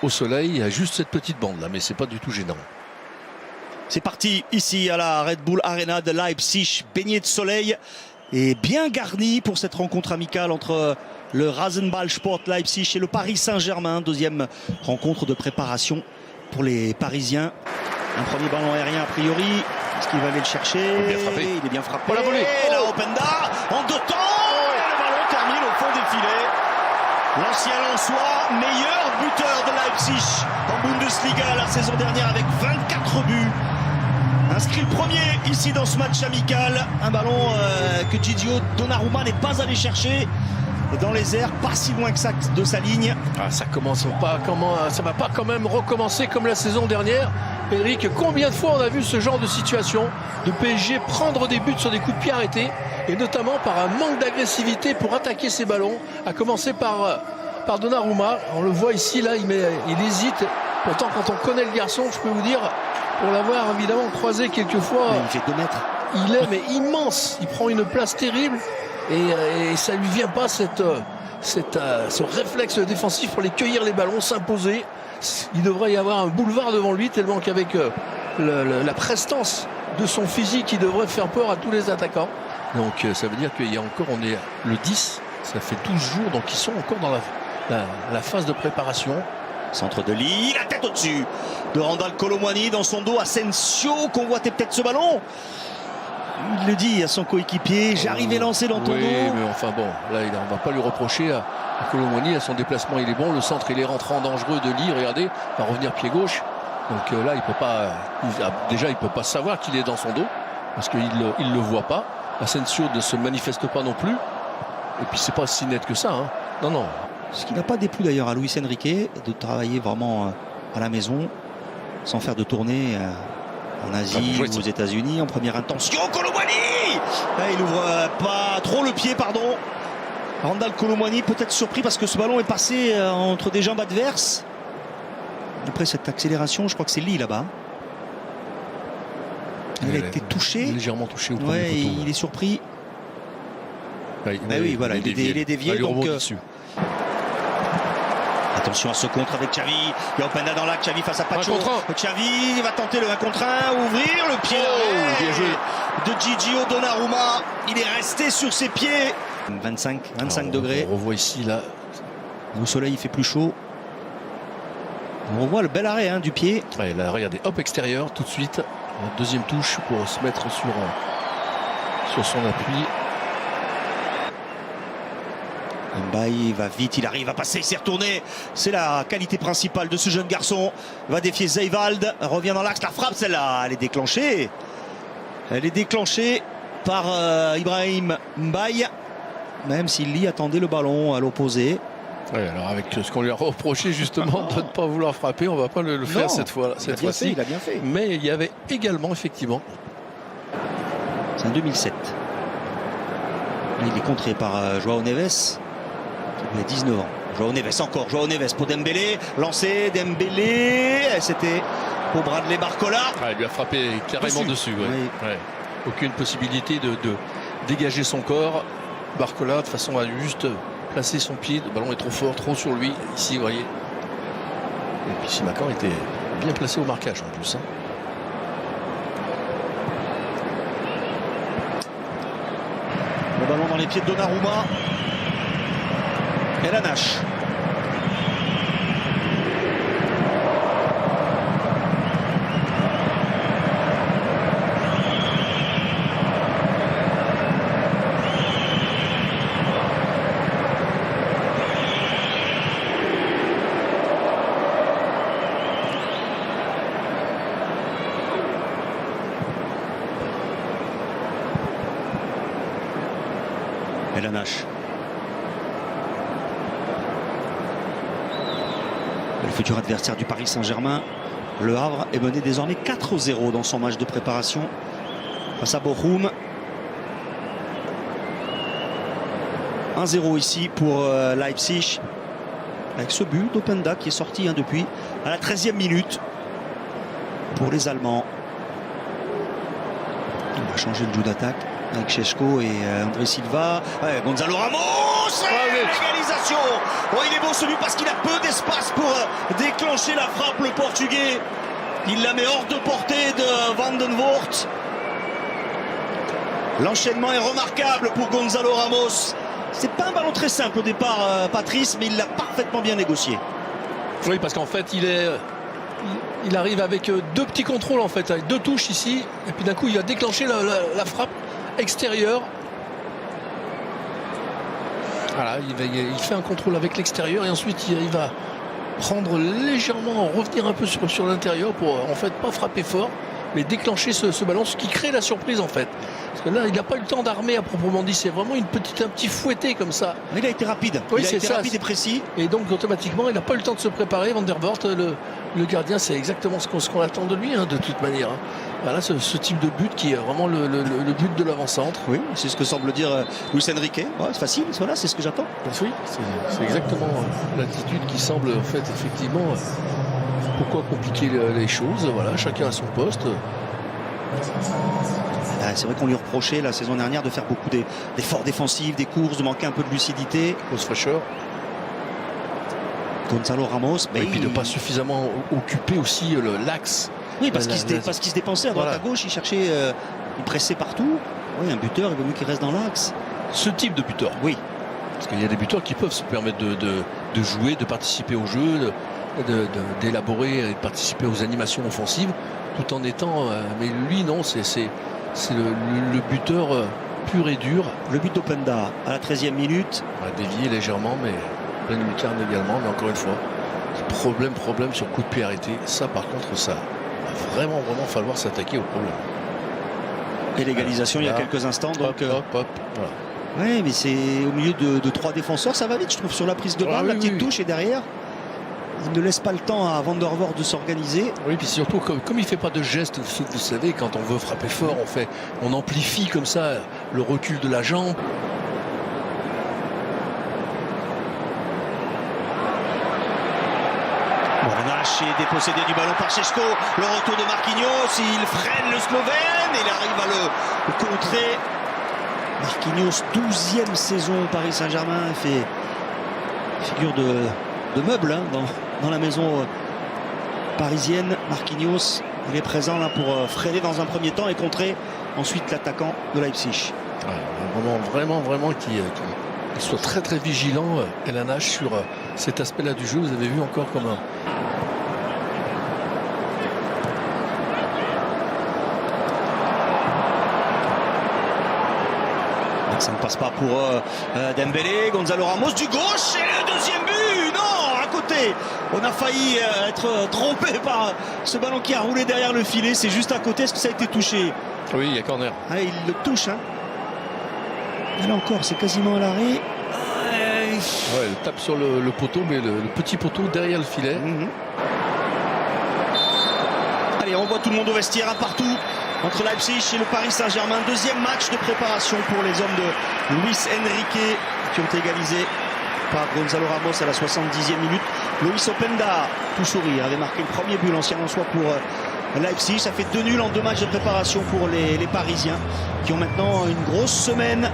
au soleil. Il y a juste cette petite bande là, mais c'est pas du tout gênant. C'est parti ici à la Red Bull Arena de Leipzig, baigné de soleil et bien garni pour cette rencontre amicale entre le Rasenballsport Leipzig et le Paris Saint-Germain. Deuxième rencontre de préparation pour les Parisiens. Un premier ballon aérien a priori. Est-ce qu'il va aller le chercher? Il est bien frappé. Oh, la volée. Et là, Openda en deux temps. Et le ballon termine au fond des filets. L'ancien Lensois, meilleur buteur de Leipzig en Bundesliga la saison dernière avec 24 buts. Inscrit le premier ici dans ce match amical. Un ballon que Gigio Donnarumma n'est pas allé chercher dans les airs, pas si loin que ça de sa ligne. Ah, ça va pas quand même recommencer comme la saison dernière. Eric, combien de fois on a vu ce genre de situation de PSG prendre des buts sur des coups de pied arrêtés, et notamment par un manque d'agressivité pour attaquer ces ballons, à commencer par Donnarumma. On le voit ici, là, il hésite. Pourtant, quand on connaît le garçon, je peux vous dire, pour l'avoir évidemment croisé quelques fois, il fait 2 mètres. Il est mais immense. Il prend une place terrible et ça lui vient pas ce réflexe défensif pour les cueillir les ballons, s'imposer. Il devrait y avoir un boulevard devant lui, tellement qu'avec la prestance de son physique, il devrait faire peur à tous les attaquants. Donc ça veut dire qu'il y a encore, on est le 10, ça fait 12 jours, donc ils sont encore dans la phase de préparation. Centre de Lille, la tête au-dessus de Randal Kolo Muani, dans son dos Asensio, convoitait peut-être ce ballon. Il le dit à son coéquipier, j'arrive à lancer dans ton dos. Oui, mais enfin bon, là on va pas lui reprocher à Kolo Muani, à son déplacement il est bon, le centre il est rentrant dangereux de Lille, regardez, il va revenir pied gauche. Donc là il peut pas, déjà il peut pas savoir qu'il est dans son dos, parce qu'il le voit pas. Asensio ne se manifeste pas non plus, et puis c'est pas si net que ça, hein. Non. Ce qui n'a pas déplu d'ailleurs à Luis Enrique de travailler vraiment à la maison, sans faire de tournée en Asie ou aux États-Unis. En première intention, Kolo Muani, il ouvre pas trop le pied, pardon. Randal Kolo Muani peut-être surpris parce que ce ballon est passé entre des jambes adverses. Après cette accélération, je crois que c'est Lee là-bas. Il a été touché. Légèrement touché au premier poteau. Il est surpris. Oui, voilà, il est dévié. Donc, dessus. Attention à ce contre avec Xavi. Il y a Openda dans l'axe, Xavi face à Pacho. Xavi va tenter le 1 contre 1, ouvrir le pied bien joué de Gigio Donnarumma. Il est resté sur ses pieds. 25 degrés. On revoit ici là. Au soleil il fait plus chaud. On revoit le bel arrêt du pied. Ouais, là, regardez, hop, extérieur tout de suite. La deuxième touche pour se mettre sur son appui. Mbaye va vite, il arrive à passer, il s'est retourné. C'est la qualité principale de ce jeune garçon. Il va défier Zeywald, revient dans l'axe, la frappe, celle-là, elle est déclenchée. Elle est déclenchée par Ibrahim Mbaye, même s'il y attendait le ballon à l'opposé. Oui, alors avec ce qu'on lui a reproché justement de ne pas vouloir frapper, on ne va pas le faire cette fois-ci. Il a bien fait. Mais il y avait également, effectivement. C'est en 2007. Là, il est contré par Joao Neves. Il a 19 ans. Joao Neves pour Dembélé. Lancé, Dembélé. C'était pour Bradley Barcola. Il lui a frappé carrément dessus. Ouais. Aucune possibilité de dégager son corps. Barcola, de façon à juste placer son pied. Le ballon est trop fort, trop sur lui. Ici, vous voyez. Et puis Simakan était bien placé au marquage en plus. Le ballon dans les pieds de Donnarumma. Et la Nash. Et la Nash. Le futur adversaire du Paris Saint-Germain, le Havre, est mené désormais 4-0 dans son match de préparation face à Bochum. 1-0 ici pour Leipzig, avec ce but d'Openda qui est sorti depuis à la 13e minute pour les Allemands. On va changer le jeu d'attaque avec Šeško et André Silva. Gonzalo Ramos, l'égalisation. Il est beau celui parce qu'il a peu d'espace pour déclencher la frappe, le Portugais. Il la met hors de portée de Van den Voort. L'enchaînement est remarquable pour Gonzalo Ramos. C'est pas un ballon très simple au départ, Patrice, mais il l'a parfaitement bien négocié. Oui, parce qu'en fait, il arrive avec deux petits contrôles, en fait, avec deux touches ici. Et puis d'un coup, il a déclenché la frappe extérieure. Voilà, il fait un contrôle avec l'extérieur et ensuite il va prendre légèrement, revenir un peu sur l'intérieur pour en fait pas frapper fort, mais déclencher ce ballon, ce qui crée la surprise en fait. Parce que là, il n'a pas eu le temps d'armer à proprement dit, c'est vraiment un petit fouetté comme ça. Mais il a été rapide, oui, il a été rapide et précis. Et donc automatiquement, il n'a pas eu le temps de se préparer. Van der Voort, le gardien, c'est exactement ce qu'on attend de lui, hein, de toute manière. Hein. Voilà, ce type de but qui est vraiment le but de l'avant-centre. Oui, c'est ce que semble dire Luis Enrique. Ouais, c'est facile, voilà, c'est ce que j'attends. Oui, c'est exactement l'attitude qui semble en fait effectivement. Pourquoi compliquer les choses? Voilà, chacun à son poste. C'est vrai qu'on lui reprochait la saison dernière de faire beaucoup d'efforts défensifs, des courses, de manquer un peu de lucidité. Grosse fraîcheur. Gonzalo Ramos. Et puis de ne pas suffisamment occuper aussi l'axe. Oui, parce qu'il se dépensait à droite à gauche, il cherchait, il pressait partout. Oui, un buteur, il vaut mieux qu'il reste dans l'axe. Ce type de buteur. Oui. Parce qu'il y a des buteurs qui peuvent se permettre de jouer, de participer au jeu, d'élaborer et de participer aux animations offensives, tout en étant... mais lui, non, c'est le buteur pur et dur. Le but d'Openda à la 13e minute. On va dévier légèrement, mais pleine lucarne également. Mais encore une fois, problème sur coup de pied arrêté. Ça, par contre, ça va vraiment falloir s'attaquer au problème. Et l'égalisation il y a quelques instants. Donc, hop, voilà. Oui, mais c'est au milieu de trois défenseurs. Ça va vite, je trouve, sur la prise de balle. La petite touche est derrière. Il ne laisse pas le temps à Van der Voort de s'organiser. Oui, puis surtout, comme il ne fait pas de geste, vous savez, quand on veut frapper fort, on amplifie comme ça le recul de la jambe. Bornache est dépossédé du ballon par Šeško. Le retour de Marquinhos, il freine le Slovène et il arrive à le contrer. Marquinhos, 12e saison au Paris Saint-Germain, fait figure de meuble hein, dans la maison parisienne. Marquinhos, il est présent là pour freiner dans un premier temps et contrer ensuite l'attaquant de Leipzig. Ouais, vraiment qu'il soit très vigilant, LNH, sur cet aspect-là du jeu. Vous avez vu encore comme un... Ça ne passe pas pour Dembélé. Gonzalo Ramos du gauche et le deuxième but. Non, à côté. On a failli être trompé par ce ballon qui a roulé derrière le filet. C'est juste à côté. Est-ce que ça a été touché? Oui, il y a corner. Ah, il le touche. Hein. Et là encore, c'est quasiment à l'arrêt. Ouais, il tape sur le poteau, mais le petit poteau derrière le filet. Allez, on voit tout le monde au vestiaire, un partout entre Leipzig et le Paris Saint-Germain. Deuxième match de préparation pour les hommes de Luis Enrique qui ont égalisé par Gonzalo Ramos à la 70e minute. Loïs Openda, tout sourire, avait marqué le premier but, l'ancien Lensois pour Leipzig. Ça fait 2 nuls en 2 matchs de préparation pour les Parisiens qui ont maintenant une grosse semaine